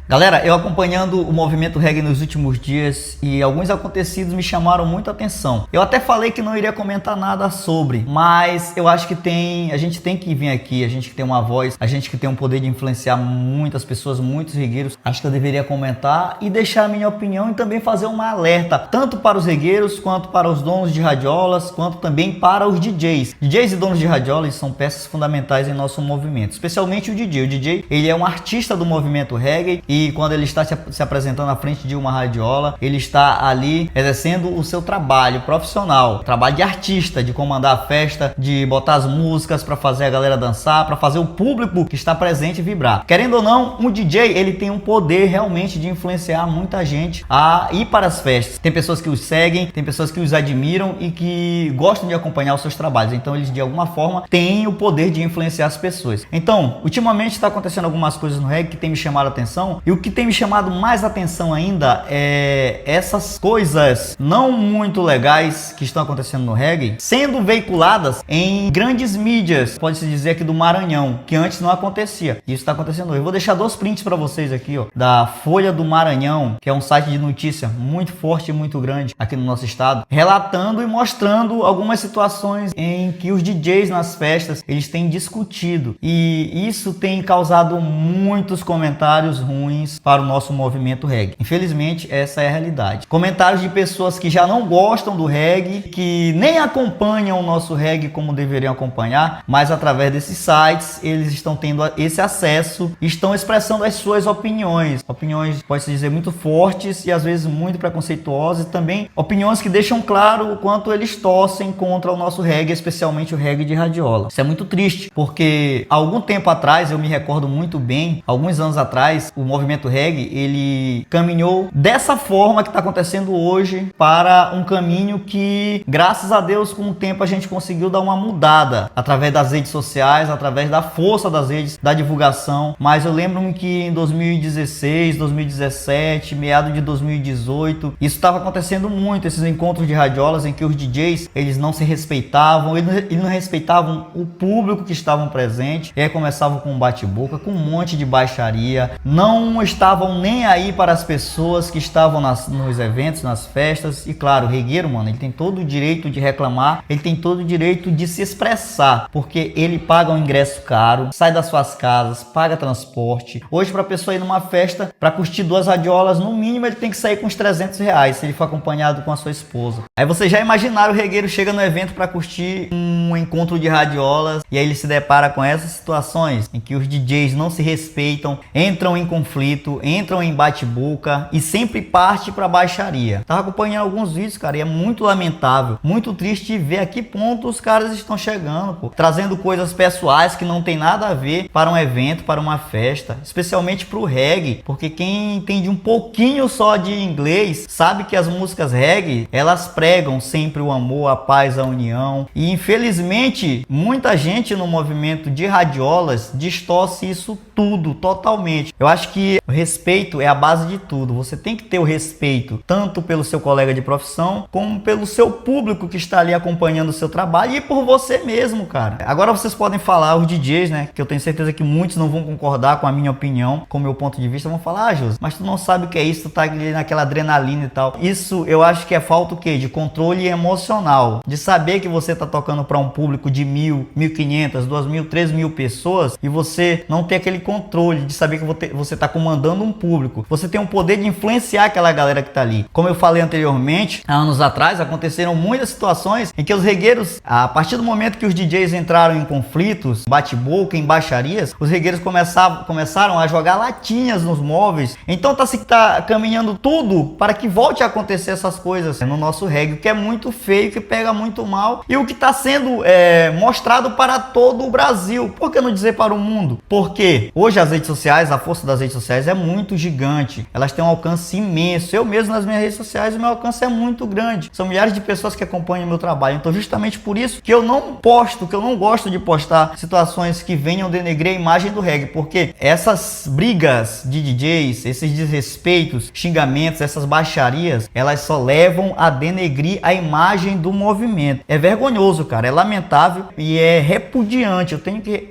Galera, eu acompanhando o movimento reggae nos últimos dias e alguns acontecidos me chamaram muita atenção. Eu até falei que não iria comentar nada sobre, mas eu acho que a gente tem que vir aqui, a gente que tem uma voz, a gente que tem um poder de influenciar muitas pessoas, muitos regueiros. Acho que eu deveria comentar e deixar a minha opinião e também fazer uma alerta, tanto para os regueiros, quanto para os donos de radiolas, quanto também para os DJs. DJs e donos de radiolas são peças fundamentais em nosso movimento, especialmente o DJ. O DJ, ele é um artista do movimento reggae e quando ele está se apresentando à frente de uma radiola, ele está ali exercendo o seu trabalho profissional, trabalho de artista, de comandar a festa, de botar as músicas para fazer a galera dançar, para fazer o público que está presente vibrar. Querendo ou não, um DJ, ele tem um poder realmente de influenciar muita gente a ir para as festas. Tem pessoas que os seguem, tem pessoas que os admiram e que gostam de acompanhar os seus trabalhos. Então eles de alguma forma têm o poder de influenciar as pessoas. Então, ultimamente está acontecendo algumas coisas no reggae que tem me chamado a atenção, e o que tem me chamado mais atenção ainda é essas coisas não muito legais que estão acontecendo no reggae sendo veiculadas em grandes mídias, pode-se dizer aqui do Maranhão, que antes não acontecia. Isso está acontecendo hoje. Eu vou deixar 2 prints para vocês aqui, ó, da Folha do Maranhão, que é um site de notícia muito forte e muito grande aqui no nosso estado, relatando e mostrando algumas situações em que os DJs nas festas, eles têm discutido, e isso tem causado muitos comentários ruins para o nosso movimento reggae. Infelizmente, essa é a realidade. Comentários de pessoas que já não gostam do reggae, que nem acompanham o nosso reggae como deveriam acompanhar, mas através desses sites, eles estão tendo esse acesso, estão expressando as suas opiniões. Opiniões, pode-se dizer, muito fortes e às vezes muito preconceituosas, e também opiniões que deixam claro o quanto eles torcem contra o nosso reggae, especialmente o reggae de radiola. Isso é muito triste, porque há algum tempo atrás, eu me recordo muito bem, alguns anos atrás, o movimento reggae, ele caminhou dessa forma que está acontecendo hoje para um caminho que, graças a Deus, com o tempo a gente conseguiu dar uma mudada através das redes sociais, através da força das redes, da divulgação. Mas eu lembro-me que em 2016, 2017, meado de 2018, isso estava acontecendo muito, esses encontros de radiolas em que os DJs, eles não se respeitavam, eles não respeitavam o público que estavam presente, e aí começavam com um bate-boca, com um monte de baixaria, não estavam nem aí para as pessoas que estavam nos eventos, nas festas. E claro, o regueiro, mano, ele tem todo o direito de reclamar, ele tem todo o direito de se expressar, porque ele paga um ingresso caro, sai das suas casas, paga transporte. Hoje, para a pessoa ir numa festa, para curtir 2 radiolas, no mínimo ele tem que sair com uns R$300, se ele for acompanhado com a sua esposa. Aí vocês já imaginaram, o regueiro chega no evento para curtir um encontro de radiolas, e aí ele se depara com essas situações em que os DJs não se respeitam, entram em conflito, entram em bate-boca e sempre parte para baixaria. Tava acompanhando alguns vídeos, cara, e é muito lamentável, muito triste ver a que ponto os caras estão chegando, pô, trazendo coisas pessoais que não tem nada a ver para um evento, para uma festa, especialmente pro reggae, porque quem entende um pouquinho só de inglês sabe que as músicas reggae, elas pregam sempre o amor, a paz, a união, e infelizmente muita gente no movimento de radiolas distorce isso tudo totalmente. Eu acho que o respeito é a base de tudo. Você tem que ter o respeito tanto pelo seu colega de profissão, como pelo seu público que está ali acompanhando o seu trabalho, e por você mesmo, cara. Agora vocês podem falar, os DJs, né, que eu tenho certeza que muitos não vão concordar com a minha opinião, com o meu ponto de vista, vão falar: ah, José, mas tu não sabe o que é isso, tu tá ali naquela adrenalina e tal. Isso eu acho que é falta o quê? De controle emocional, de saber que você tá tocando para um público de 1.000, 1.500, 2.000, 3.000 pessoas, e você não tem aquele controle de saber que você tá comandando um público. Você tem um poder de influenciar aquela galera que tá ali. Como eu falei anteriormente, há anos atrás aconteceram muitas situações em que os regueiros, a partir do momento que os DJs entraram em conflitos, bate-boca, em baixarias, os regueiros começaram a jogar latinhas nos móveis. Então tá caminhando tudo para que volte a acontecer essas coisas no nosso reggae, o que é muito feio, que pega muito mal, e o que está sendo mostrado para todo o Brasil. Por que não dizer para o mundo? Porque hoje as redes sociais, a força das redes sociais é muito gigante, elas têm um alcance imenso. Eu mesmo nas minhas redes sociais, o meu alcance é muito grande, são milhares de pessoas que acompanham o meu trabalho. Então justamente por isso que eu não posto, que eu não gosto de postar situações que venham denegrir a imagem do reggae, porque essas brigas de DJs, esses desrespeitos, xingamentos, essas baixarias, elas só levam a denegrir a imagem do movimento. É vergonhoso, cara, é lamentável e é repudiante. Eu tenho que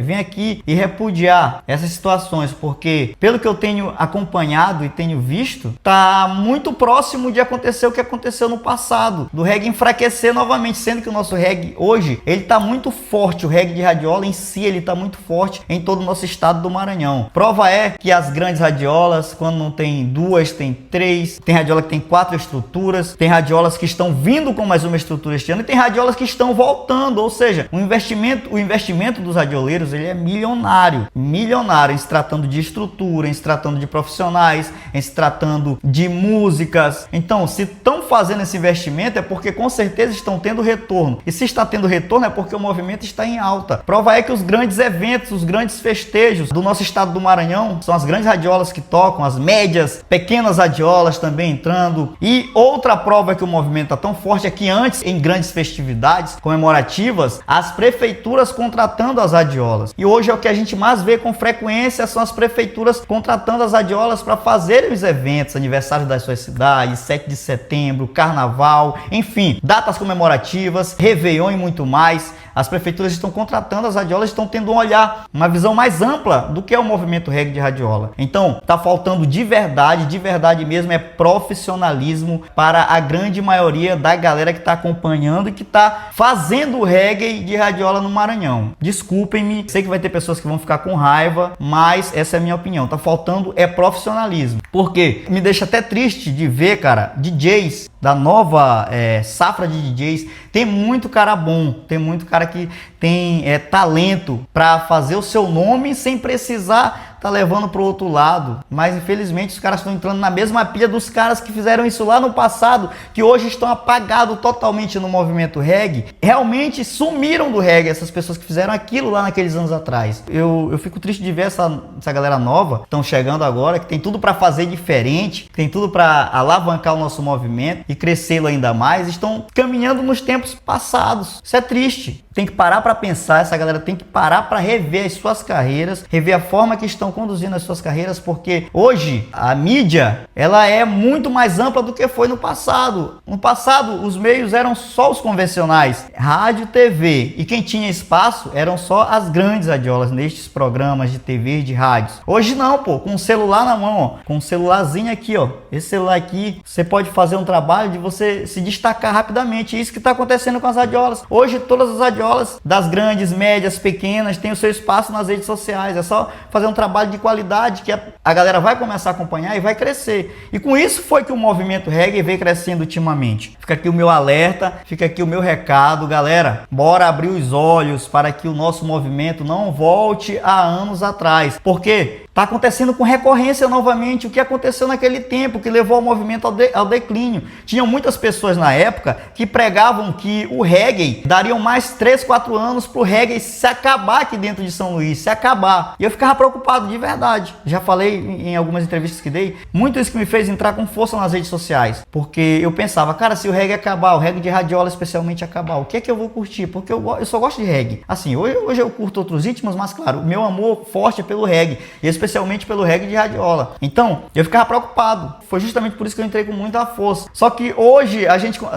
vir aqui e repudiar essas situações, porque porque, pelo que eu tenho acompanhado e tenho visto, tá muito próximo de acontecer o que aconteceu no passado, do reggae enfraquecer novamente, sendo que o nosso reggae hoje, ele tá muito forte, o reggae de radiola em si, ele tá muito forte em todo o nosso estado do Maranhão. Prova é que as grandes radiolas, quando não tem duas, tem três, tem radiola que tem 4 estruturas, tem radiolas que estão vindo com mais uma estrutura este ano e tem radiolas que estão voltando, ou seja, o investimento dos radioleiros, ele é milionário em se tratando de estrutura, em se tratando de profissionais, em se tratando de músicas. Então, se estão fazendo esse investimento é porque com certeza estão tendo retorno, e se está tendo retorno é porque o movimento está em alta. Prova é que os grandes eventos, os grandes festejos do nosso estado do Maranhão são as grandes radiolas que tocam, as médias, pequenas radiolas também entrando. E outra prova que o movimento está tão forte é que antes, em grandes festividades comemorativas, as prefeituras contratando as radiolas. E hoje é o que a gente mais vê com frequência, são as prefeituras contratando as radiolas para fazerem os eventos, aniversários das suas cidades, 7 de setembro, carnaval, enfim, datas comemorativas, Réveillon e muito mais. As prefeituras estão contratando as radiolas, estão tendo um olhar, uma visão mais ampla do que é o movimento reggae de radiola. Então, tá faltando de verdade mesmo, é profissionalismo para a grande maioria da galera que está acompanhando e que está fazendo o reggae de radiola no Maranhão. Desculpem-me, sei que vai ter pessoas que vão ficar com raiva, mas essa é a minha opinião. Tá faltando é profissionalismo. Porque me deixa até triste de ver, cara, DJs da nova safra de DJs, tem muito cara bom, tem muito cara que tem talento para fazer o seu nome sem precisar tá levando para o outro lado, mas infelizmente os caras estão entrando na mesma pilha dos caras que fizeram isso lá no passado, que hoje estão apagados totalmente no movimento reggae, realmente sumiram do reggae, essas pessoas que fizeram aquilo lá naqueles anos atrás. Eu fico triste de ver essa galera nova, estão chegando agora, que tem tudo para fazer diferente, tem tudo para alavancar o nosso movimento e crescê-lo ainda mais, estão caminhando nos tempos passados. Isso é triste. Tem que parar para pensar, essa galera tem que parar para rever as suas carreiras, rever a forma que estão conduzindo as suas carreiras, porque hoje a mídia, ela é muito mais ampla do que foi no passado. No passado, os meios eram só os convencionais, rádio, TV, e quem tinha espaço eram só as grandes radiolas nestes programas de TV e de rádios. Hoje não, pô, com um celular na mão, ó, com um celularzinho aqui, ó, esse celular aqui, você pode fazer um trabalho de você se destacar rapidamente. Isso que está acontecendo com as radiolas. Hoje todas as radiolas das grandes, médias, pequenas têm o seu espaço nas redes sociais. É só fazer um trabalho de qualidade que a galera vai começar a acompanhar e vai crescer. E com isso foi que o movimento reggae veio crescendo ultimamente. Fica aqui o meu alerta, fica aqui o meu recado, galera. Bora abrir os olhos para que o nosso movimento não volte a anos atrás. Porque está acontecendo com recorrência novamente o que aconteceu naquele tempo, que levou o movimento ao declínio. Tinham muitas pessoas na época que pregavam que o reggae daria mais 3, 4 anos para o reggae se acabar aqui dentro de São Luís, se acabar. E eu ficava preocupado de verdade. Já falei em algumas entrevistas que dei, muito isso que me fez entrar com força nas redes sociais. Porque eu pensava, cara, se o reggae acabar, o reggae de radiola especialmente acabar, o que é que eu vou curtir? Porque eu só gosto de reggae. Assim, hoje eu curto outros ritmos, mas claro, o meu amor forte é pelo reggae. E especialmente pelo reggae de radiola. Então, eu ficava preocupado. Foi justamente por isso que eu entrei com muita força. Só que hoje,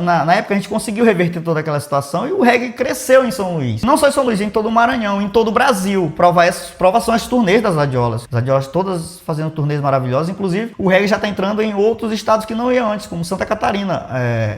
na época, a gente conseguiu reverter toda aquela situação e o reggae cresceu em São Luís. Não só em São Luís, em todo o Maranhão, em todo o Brasil. Prova são as turnês das radiolas. As radiolas todas fazendo turnês maravilhosas. Inclusive, o reggae já está entrando em outros estados que não ia antes, como Santa Catarina.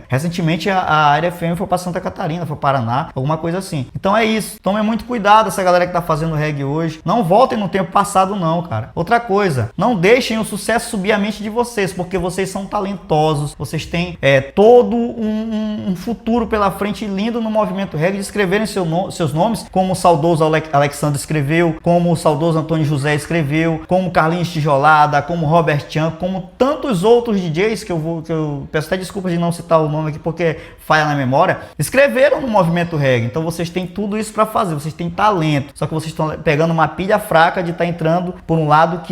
Recentemente, a área FM foi para Santa Catarina, foi para Paraná, alguma coisa assim. Então é isso. Tomem muito cuidado, essa galera que está fazendo reggae hoje. Não voltem no tempo passado, não, cara. Outra coisa, não deixem o sucesso subir a mente de vocês, porque vocês são talentosos, vocês têm todo um futuro pela frente lindo no movimento reggae, de escreverem seus nomes, como o saudoso Alexandre escreveu, como o saudoso Antônio José escreveu, como Carlinhos Tijolada, como Robert Chan, como tantos outros DJs que eu peço até desculpas de não citar o nome aqui porque falha na memória, escreveram no movimento reggae. Então vocês têm tudo isso para fazer, vocês têm talento, só que vocês estão pegando uma pilha fraca de estar entrando por um lado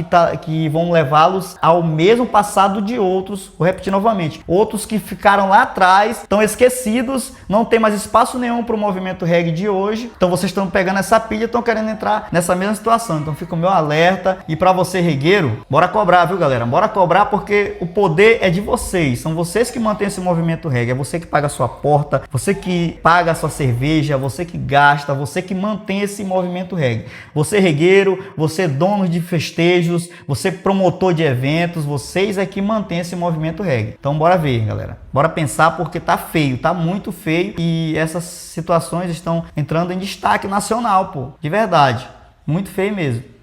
que vão levá-los ao mesmo passado de outros. Vou repetir novamente, outros que ficaram lá atrás, estão esquecidos, não tem mais espaço nenhum para o movimento reggae de hoje. Então vocês estão pegando essa pilha e estão querendo entrar nessa mesma situação. Então fica o meu alerta. E para você regueiro, bora cobrar, viu, galera? Bora cobrar, porque o poder é de vocês, são vocês que mantêm esse movimento reggae, é você que paga a sua porta, você que paga a sua cerveja, você que gasta, você que mantém esse movimento reggae. Você regueiro, você dono de festejos, você promotor de eventos, vocês é que mantém esse movimento reggae. Então bora ver, galera. Bora pensar, porque tá feio, tá muito feio, e essas situações estão entrando em destaque nacional, pô. De verdade. Muito feio mesmo.